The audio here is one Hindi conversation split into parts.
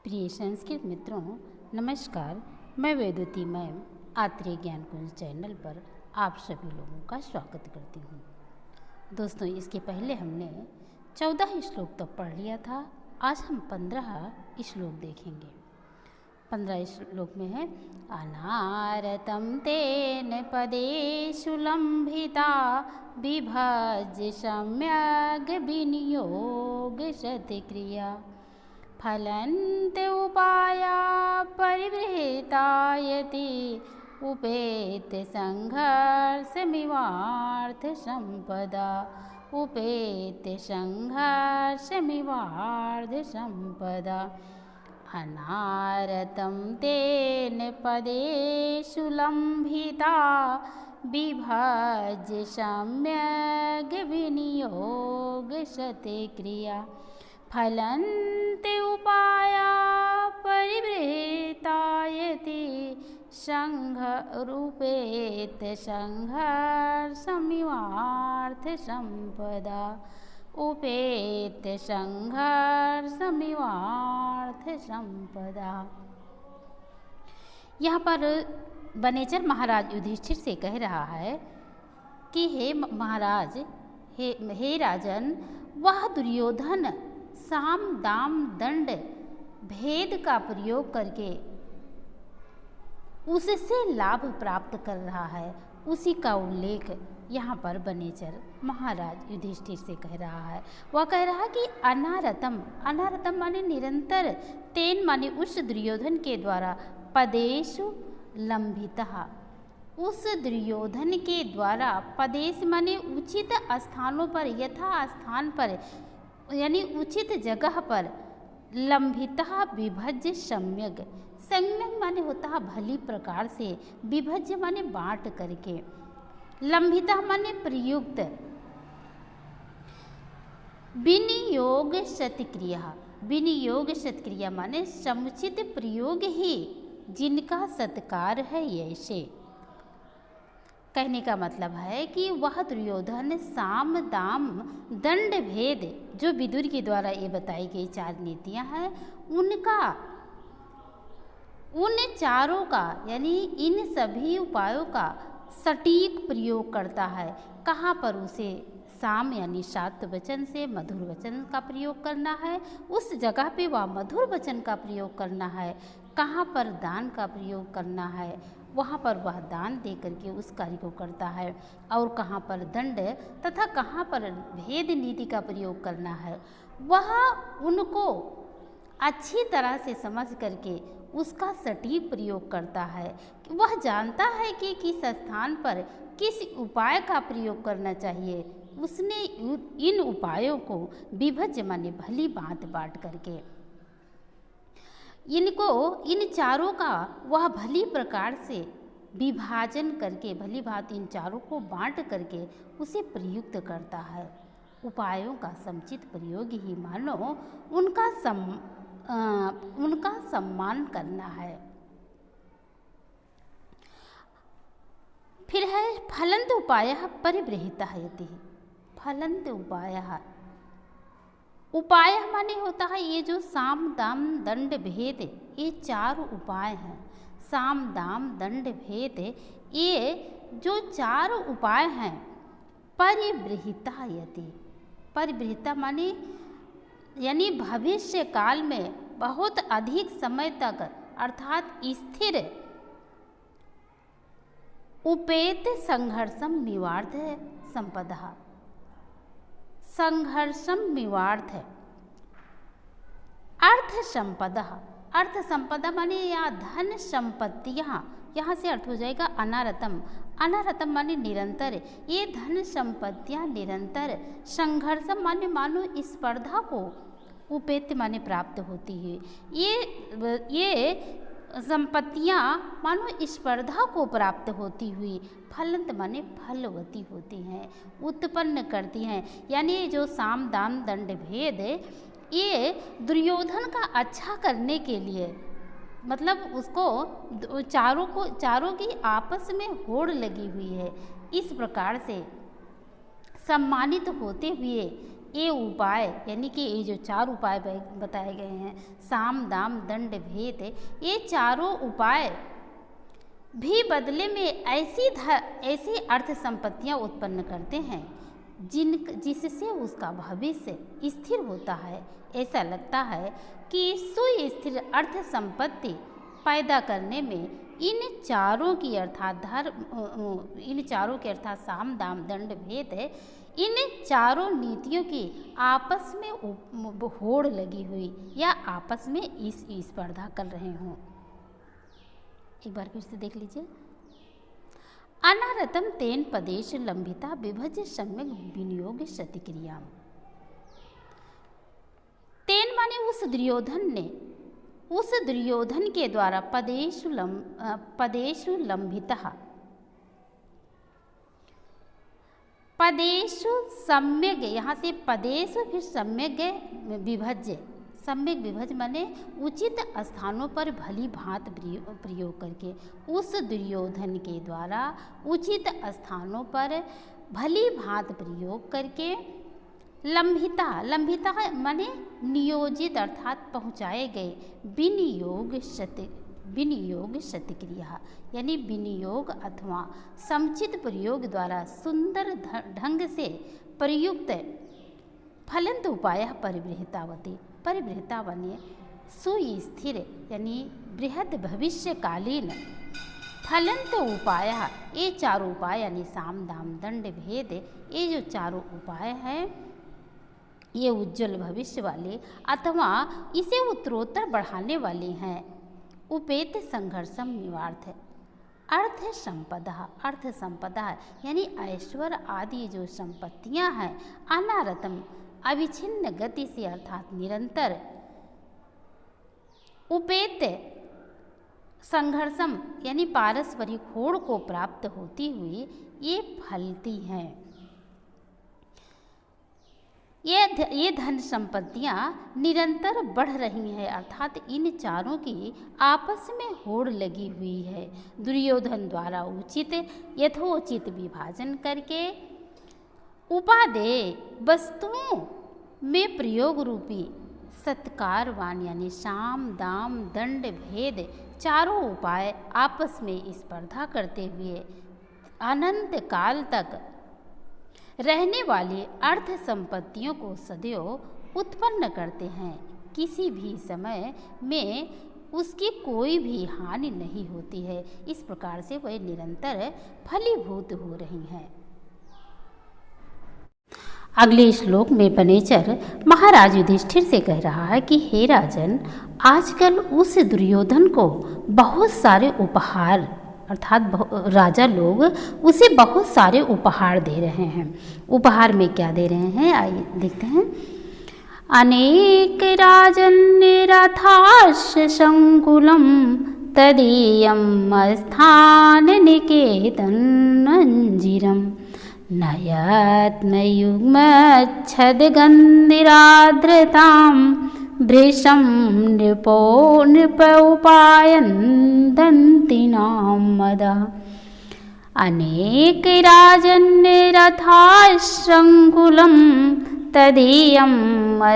प्रिय संस्कृत मित्रों, नमस्कार। मैं वेदवती मैम आत्रेय ज्ञान कुंज चैनल पर आप सभी लोगों का स्वागत करती हूँ। दोस्तों, इसके पहले हमने 14 श्लोक तक पढ़ लिया था। आज हम 15 श्लोक देखेंगे। 15 श्लोक में है अनारतं तेन पदेषु लम्भिता विभज्य सम्यग् विनियोग शतक्रिया फलन्त उपाया परिवृतायति उपेत संघर्षमिवार्थ संपदा उपेत संघर्षमिवार्थ संपदा अनारतं तेन पदेषु लम्भिता विभज्य सम्यग् विनियोग शतक्रिया फलन्ते उपाया परिवृतायति संघरूपेत संघर्षमिवार्थ संपदा उपेत संघर्षमिवार्थ संपदा। यहाँ पर वनेचर महाराज युधिष्ठिर से कह रहा है कि हे महाराज, हे राजन, वह दुर्योधन साम दाम दंड भेद का प्रयोग करके उससे लाभ प्राप्त कर रहा है, उसी का उल्लेख यहाँ पर वनेचर महाराज युधिष्ठिर से कह रहा है। वह कह रहा है कि अनारतम, अनारतम माने निरंतर, तेन माने उस दुर्योधन के द्वारा, पदेषु लंबितः, उस दुर्योधन के द्वारा, पदेश माने उचित स्थानों पर, यथा स्थान पर यानी उचित जगह पर, लंबितः विभज्य सम्यक, सम्यक माने होता है भली प्रकार से, विभज्य माने बांट करके, लंबितः माने प्रयुक्त, विनियोग शतक्रिया, विनियोग शतक्रिया माने समुचित प्रयोग ही जिनका सत्कार है। ऐसे कहने का मतलब है कि वह दुर्योधन साम दाम दंड भेद, जो विदुर के द्वारा ये बताई गई 4 नीतियां हैं, उनका, उन चारों का यानी इन सभी उपायों का सटीक प्रयोग करता है। कहाँ पर उसे साम यानी शाक्त वचन से मधुर वचन का प्रयोग करना है, उस जगह पे वह मधुर वचन का प्रयोग करना है। कहाँ पर दान का प्रयोग करना है, वहाँ पर वह दान दे करके उस कार्य को करता है। और कहाँ पर दंड तथा कहाँ पर भेद नीति का प्रयोग करना है, वह उनको अच्छी तरह से समझ करके उसका सटीक प्रयोग करता है। वह जानता है कि किस स्थान पर किस उपाय का प्रयोग करना चाहिए। उसने इन उपायों को विभज्य माने भली भांति बांट करके, इनको, इन चारों का वह भली प्रकार से विभाजन करके, भली भांति इन चारों को बांट करके उसे प्रयुक्त करता है। उपायों का समुचित प्रयोग ही मानो उनका सम्मान करना है। फिर है फलन्त उपायः परिवृहितः यति, फलन्त उपायः, उपाय माने होता है ये जो साम दाम दंड भेद, ये 4 उपाय हैं। साम दाम दंड भेद, ये जो 4 उपाय हैं, परिवृहिता यति, परिवृहिता माने यानी भविष्य काल में बहुत अधिक समय तक अर्थात स्थिर, उपेत संघर्षम मिवार्थ संपदा, संघर्षम मिवार्थ अर्थ संपदा, अर्थ संपदा माने या धन संपत्तियाँ, यहाँ से अर्थ हो जाएगा अनारतम, अनारतम माने निरंतर, ये धन संपत्तियाँ निरंतर, संघर्षम माने मानो स्पर्धा को, उपेत माने प्राप्त होती है, ये संपत्तियाँ मानो स्पर्धा को प्राप्त होती हुई, फलंत माने फलवती होती हैं, उत्पन्न करती हैं। यानी जो साम दाम दंड भेद, ये दुर्योधन का अच्छा करने के लिए, मतलब उसको चारों की आपस में होड़ लगी हुई है। इस प्रकार से सम्मानित होते हुए ये उपाय यानी कि ये जो 4 उपाय बताए गए हैं, साम दाम दंड भेद, ये चारों उपाय भी बदले में ऐसी अर्थ संपत्तियाँ उत्पन्न करते हैं जिससे उसका भविष्य स्थिर होता है। ऐसा लगता है कि सुस्थिर अर्थ संपत्ति पैदा करने में इन चारों की अर्थात साम दाम दंड भेद, इन चारों नीतियों की आपस में होड़ लगी हुई या आपस में इस स्पर्धा कर रहे हों। एक बार फिर से देख लीजिए। अनारतम तेन पदेश लंबिता विभज्य सम्यक विनियोग शतिक्रिया। तेन माने उस दुर्योधन के द्वारा पदेशु लंबिता, पदेशु सम्यक, यहाँ से पदेशु फिर सम्यक विभज्य, सम्यक विभज माने उचित स्थानों पर भली भांत प्रयोग करके, उस दुर्योधन के द्वारा उचित स्थानों पर भली भांत प्रयोग करके लंबिता माने नियोजित अर्थात पहुँचाए गए विनियोग शतिक्रिया यानी विनियोग अथवा समुचित प्रयोग द्वारा सुंदर ढंग से प्रयुक्त फलंत उपाय परिवृहता बने सुस्थिर यानी बृहद भविष्यकालीन फलंत उपाय, ये चारों उपाय यानी साम दाम दंड भेद, ये जो चारों उपाय हैं ये उज्जवल भविष्य वाले अथवा इसे उत्तरोत्तर बढ़ाने वाले हैं। उपेत संघर्षम निवार्थ अर्थ संपदा यानी ऐश्वर्य आदि जो संपत्तियां हैं अनारतम अविच्छिन्न गति से अर्थात निरंतर, उपेत संघर्षम यानी पारस्परिक होड़ को प्राप्त होती हुई ये फलती हैं। ये धन संपत्तियां निरंतर बढ़ रही हैं अर्थात इन चारों की आपस में होड़ लगी हुई है। दुर्योधन द्वारा यथोचित विभाजन करके उपादेय वस्तुओं में प्रयोग रूपी सत्कारवान यानी साम दाम दंड भेद चारों उपाय आपस में स्पर्धा करते हुए अनंत काल तक रहने वाली अर्थ संपत्तियों को सदैव उत्पन्न करते हैं। किसी भी समय में उसकी कोई भी हानि नहीं होती है। इस प्रकार से वह निरंतर फलीभूत हो रही हैं। अगले श्लोक में बनेचर महाराज युधिष्ठिर से कह रहा है कि हे राजन, आजकल उस दुर्योधन को बहुत सारे उपहार अर्थात राजा लोग उसे बहुत सारे उपहार दे रहे हैं। उपहार में क्या दे रहे हैं आइए देखते हैं। अनेक राजन्य रथाश संकुलम तदीयम स्थान निकेतनंजिरम नयत्नयुग्मच्छदगन्धिराद्रतां भृशं नृपोपायन्दन्ति नामदा। अनेक राजन्यरथाशङ्कुलं तदीयं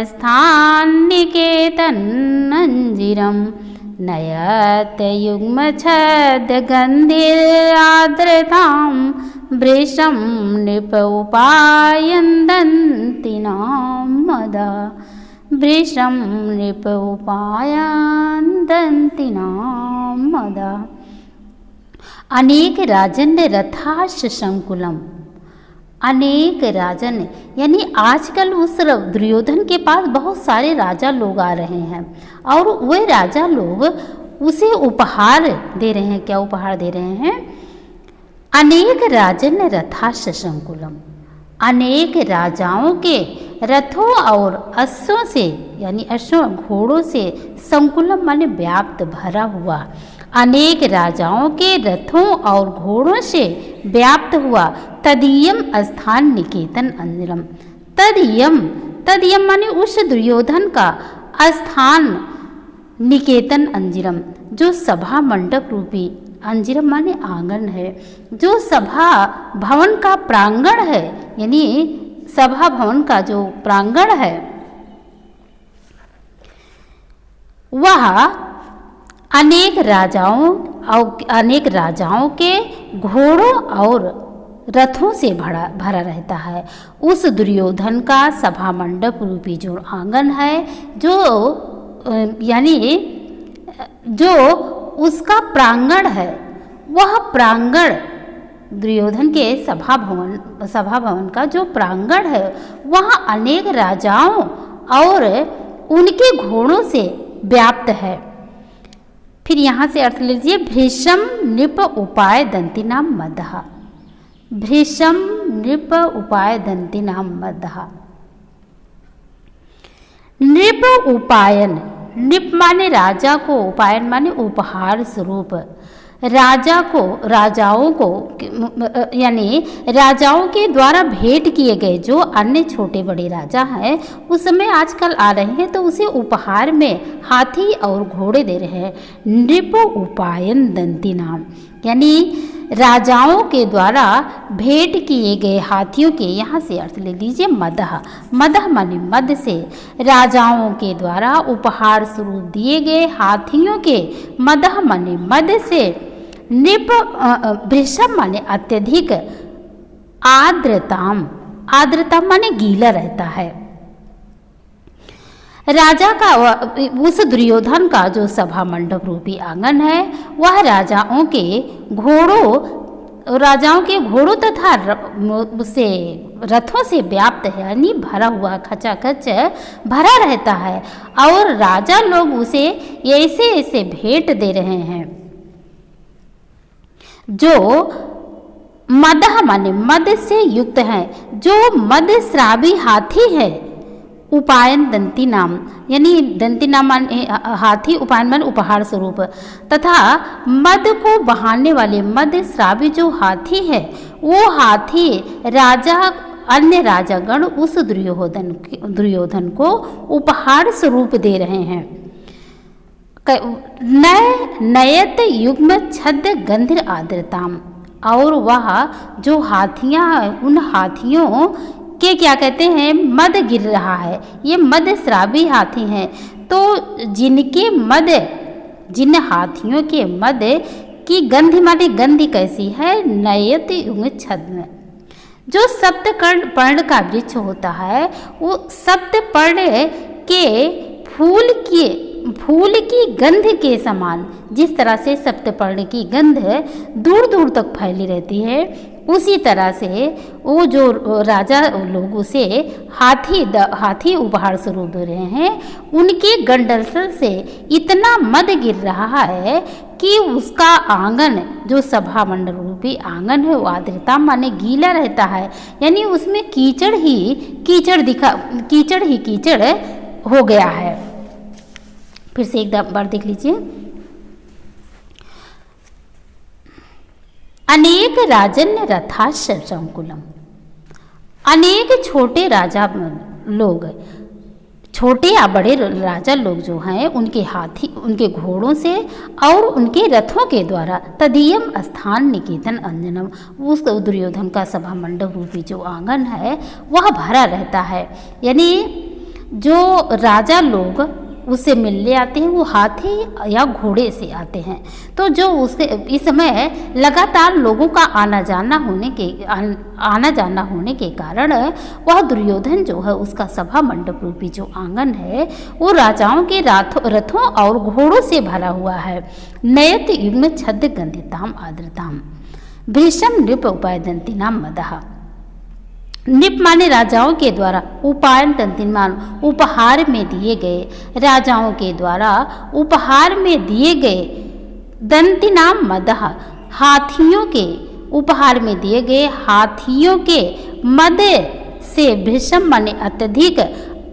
स्थान्निकेतनंजिरं नयत्युग्मच्छदगन्धिराद्रतां भृशं नृपोपायन्दन्ति नामदा। भृशं नृपोपायन्दन्ति नामदा। अनेक राजन्य रथाश संकुलम, अनेक राजन यानी आजकल उस दुर्योधन के पास बहुत सारे राजा लोग आ रहे हैं और वे राजा लोग उसे उपहार दे रहे हैं। क्या उपहार दे रहे हैं? अनेक राजन्य रथाश संकुलम, अनेक राजाओं के रथों और अश्वों से यानी अश्वों घोड़ों से संकुलम माने व्याप्त भरा हुआ, अनेक राजाओं के रथों और घोड़ों से व्याप्त हुआ तदीयम स्थान निकेतन अंजरम। तदीयम माने उस दुर्योधन का स्थान निकेतन अंजिरम जो सभा मंडप रूपी, अंजिरम माने आंगन है, जो सभा भवन का प्रांगण है यानी सभा भवन का जो प्रांगण है वह अनेक राजाओं के घोड़ों और रथों से भरा रहता है। उस दुर्योधन का सभा मंडप रूपी जो आंगन है, जो यानी जो उसका प्रांगण है, वह प्रांगण दुर्योधन के सभा भवन का जो प्रांगण है वह अनेक राजाओं और उनके घोड़ों से व्याप्त है। फिर यहाँ से अर्थ लीजिए, भृशम नृप उपाय दंतिनाम मदः। भृशम नृप उपाय दंतिनाम मदः। नृप उपायन, नृप माने राजा को, उपायन माने उपहार स्वरूप। राजाओं को यानी राजाओं के द्वारा भेंट किए गए जो अन्य छोटे बड़े राजा हैं उस समय आजकल आ रहे हैं, तो उसे उपहार में हाथी और घोड़े दे रहे हैं। नृप उपायन दंती नाम, यानी राजाओं के द्वारा भेंट किए गए हाथियों के, यहाँ से अर्थ ले लीजिए मदः। मदः माने मद से, राजाओं के द्वारा उपहार स्वरूप दिए गए हाथियों के मदः माने मद से। नृप भृशम माने अत्यधिक, आर्द्रताम, आर्द्रता माने गीला रहता है। राजा का उस दुर्योधन का जो सभा मंडप रूपी आंगन है वह राजाओं के घोड़ों तथा से रथों से व्याप्त है, यानी भरा हुआ खचाखच भरा रहता है और राजा लोग उसे ऐसे ऐसे भेंट दे रहे हैं जो मदः माने मद से युक्त हैं, जो मद श्रावी हाथी है। उपायन दंती नाम, यानी दंती नाम माने हाथी, उपायन माने उपहार स्वरूप, तथा मद को बहाने वाले मद श्रावी जो हाथी है वो हाथी राजा, अन्य राजागण उस दुर्योधन को उपहार स्वरूप दे रहे हैं। नयत युग्म छद्म गंधिर आर्द्रताम, और वह जो हाथियाँ, उन हाथियों के क्या कहते हैं, मद गिर रहा है, ये मद श्रावी हाथी हैं, तो जिन हाथियों के मद की गंध माने गंध कैसी है, नयत युग्म छद्म, जो सप्तपर्ण का वृक्ष होता है वो सप्तपर्ण के फूल की गंध के समान, जिस तरह से सप्तपर्ण की गंध दूर दूर तक फैली रहती है, उसी तरह से वो जो राजा लोग उसे हाथी उपहार स्वरूप दे रहे हैं, उनके गंडल से इतना मद गिर रहा है कि उसका आंगन, जो सभा मंडल रूपी आंगन है, वो आर्द्रता माने गीला रहता है, यानी उसमें कीचड़ ही कीचड़ हो गया है। फिर से एक बार देख लीजिए, अनेक राजन्य रथाश्च संकुलम, अनेक छोटे राजा लोग, छोटे या बड़े राजा लोग जो हैं उनके हाथी, उनके घोड़ों से और उनके रथों के द्वारा तदीयम स्थान निकेतन अंजनम, उस दुर्योधन का सभा मंडप रूपी जो आंगन है वह भरा रहता है। यानी जो राजा लोग उससे मिलने आते हैं वो हाथी या घोड़े से आते हैं, तो जो उसके इस समय लगातार लोगों का आना जाना होने के कारण वह दुर्योधन जो है उसका सभा मंडप रूपी जो आंगन है वो राजाओं के रथों और घोड़ों से भरा हुआ है। नयत युग्म छद्म गंधिताम आर्द्रताम, भृशम नृप उपायदंती नाम मदः। नृप माने राजाओं के द्वारा, उपायन दंतिमान उपहार में दिए गए, राजाओं के द्वारा उपहार में दिए गए, दंती नाम मदः हाथियों के, उपहार में दिए गए हाथियों के मद से भृशम माने अत्यधिक,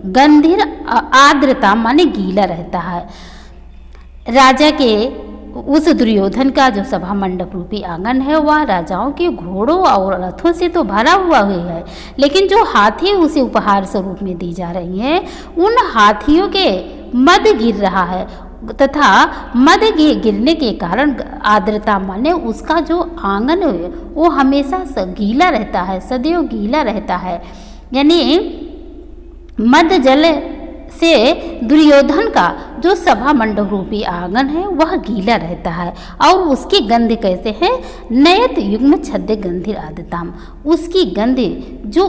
गंधीर आर्द्रता माने गीला रहता है। राजा के उस दुर्योधन का जो सभा मंडप रूपी आंगन है वह राजाओं के घोड़ों और रथों से तो भरा हुआ है, लेकिन जो हाथी उसे उपहार स्वरूप में दी जा रही हैं उन हाथियों के मद गिर रहा है, तथा मद गिरने के कारण आर्द्रता माने उसका जो आंगन है वो हमेशा गीला रहता है, सदैव गीला रहता है। यानी मद जल से दुर्योधन का जो सभा मंडप रूपी आंगन है वह गीला रहता है और उसकी गंध कैसे है, नयत युग्म छद्य गंधिर आदताम, उसकी गंध जो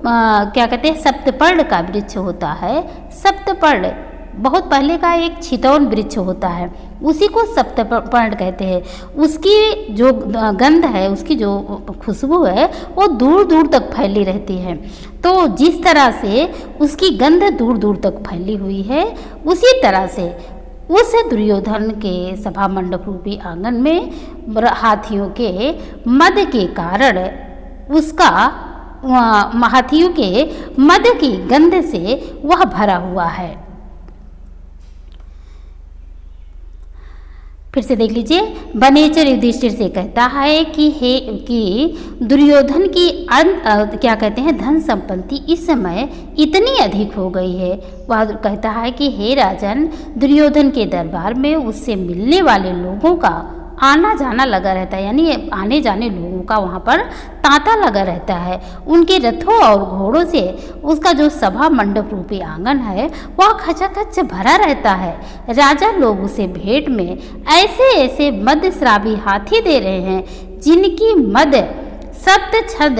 क्या कहते हैं सप्तपर्ण का वृक्ष होता है, सप्तपर्ण बहुत पहले का एक छितौन वृक्ष होता है, उसी को सप्तपर्ण कहते हैं। उसकी जो गंध है, उसकी जो खुशबू है वो दूर दूर तक फैली रहती है। तो जिस तरह से उसकी गंध दूर दूर तक फैली हुई है, उसी तरह से उस दुर्योधन के सभा मंडप रूपी आंगन में हाथियों के मद के कारण उसका हाथियों के मद की गंध से वह भरा हुआ है। फिर से देख लीजिए, बनेचर युधिष्ठिर से कहता है कि दुर्योधन की क्या कहते हैं धन संपत्ति इस समय इतनी अधिक हो गई है। वह कहता है कि हे राजन, दुर्योधन के दरबार में उससे मिलने वाले लोगों का आना जाना लगा रहता है, यानी आने जाने लोगों का वहाँ पर तांता लगा रहता है। उनके रथों और घोड़ों से उसका जो सभा मंडप रूपी आंगन है वह खचाखच भरा रहता है। राजा लोग उसे भेंट में ऐसे ऐसे मदस्रावी हाथी दे रहे हैं जिनकी मद सप्त छद,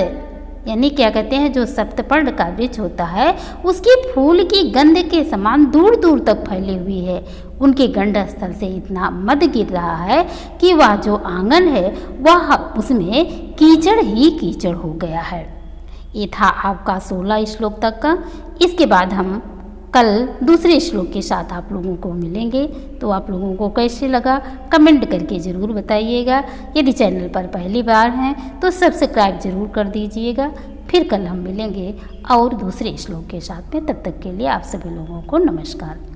यानी क्या कहते हैं जो सप्तपर्ण का वृक्ष होता है उसकी फूल की गंध के समान दूर दूर तक फैली हुई है। उनके गंड स्थल से इतना मद गिर रहा है कि वह जो आंगन है वह उसमें कीचड़ ही कीचड़ हो गया है। ये था आपका 16 श्लोक तक का। इसके बाद हम कल दूसरे श्लोक के साथ आप लोगों को मिलेंगे। तो आप लोगों को कैसे लगा कमेंट करके ज़रूर बताइएगा। यदि चैनल पर पहली बार हैं तो सब्सक्राइब ज़रूर कर दीजिएगा। फिर कल हम मिलेंगे और दूसरे श्लोक के साथ में। तब तक के लिए आप सभी लोगों को नमस्कार।